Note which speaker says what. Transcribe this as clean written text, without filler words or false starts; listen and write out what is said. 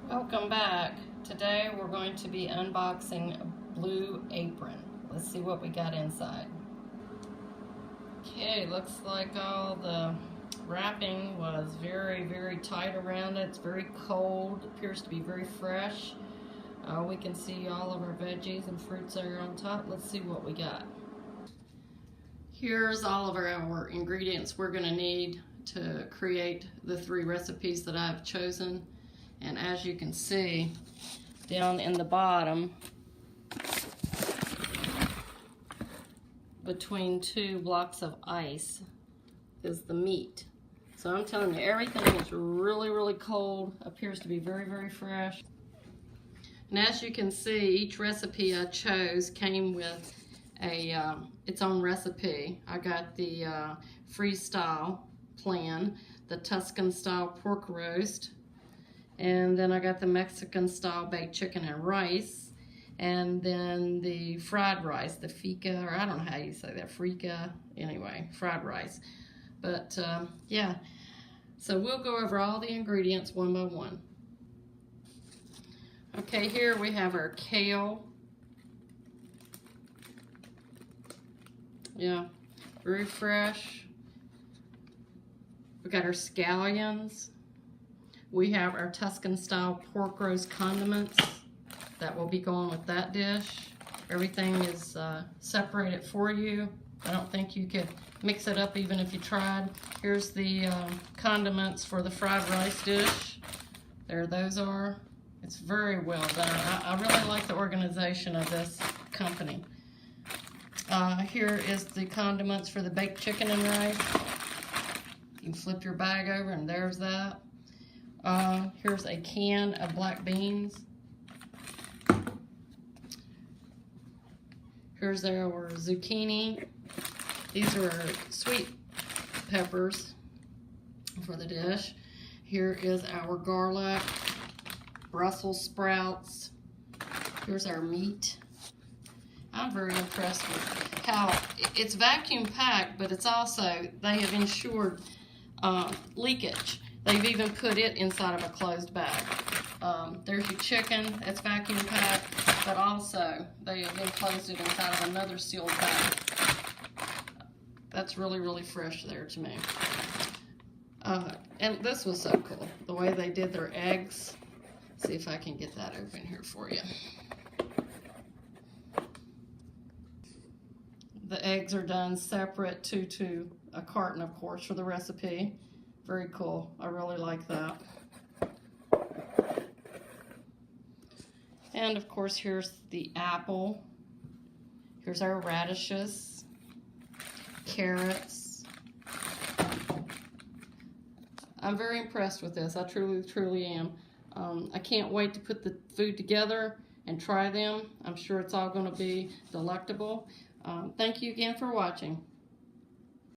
Speaker 1: Welcome back. Today we're going to be unboxing a blue apron. Let's see what we got inside. Okay, looks like all the wrapping was very tight around it. It's very cold, appears to be very fresh. We can see all of our veggies and fruits there on top. Let's see what we got. Here's all of our ingredients we're going to need to create the 3 recipes that I've chosen. And as you can see, down in the bottom, between 2 blocks of ice, is the meat. So I'm telling you, everything is really cold, appears to be very fresh. And as you can see, each recipe I chose came with its own recipe. I got the freestyle plan, the Tuscan style pork roast, and then I got the Mexican style baked chicken and rice, and then the fried rice, the fika, or I don't know how you say that, frika, anyway, fried rice. But yeah, so we'll go over all the ingredients one by one. Okay, here we have our kale. Yeah, very fresh. We got our scallions. We have our Tuscan style pork roast condiments that will be going with that dish. Everything is separated for you. I don't think you could mix it up even if you tried. Here's the condiments for the fried rice dish. There those are. It's very well done. I really like the organization of this company. Here is the condiments for the baked chicken and rice. You can flip your bag over and there's that. Here's a can of black beans. Here's our zucchini. These are sweet peppers for the dish. Here is our garlic, Brussels sprouts. Here's our meat. I'm very impressed with how it's vacuum packed, but it's also, they have ensured leakage. They've even put it inside of a closed bag. There's your chicken, it's vacuum packed, but also they have enclosed it inside of another sealed bag. That's really fresh there to me. And this was so cool, the way they did their eggs. See if I can get that open here for you. The eggs are done separate to a carton, of course, for the recipe. Very cool. I really like that. And of course, here's the apple. Here's our radishes, carrots. I'm very impressed with this. I truly am. I can't wait to put the food together and try them. I'm sure it's all going to be delectable. Thank you again for watching.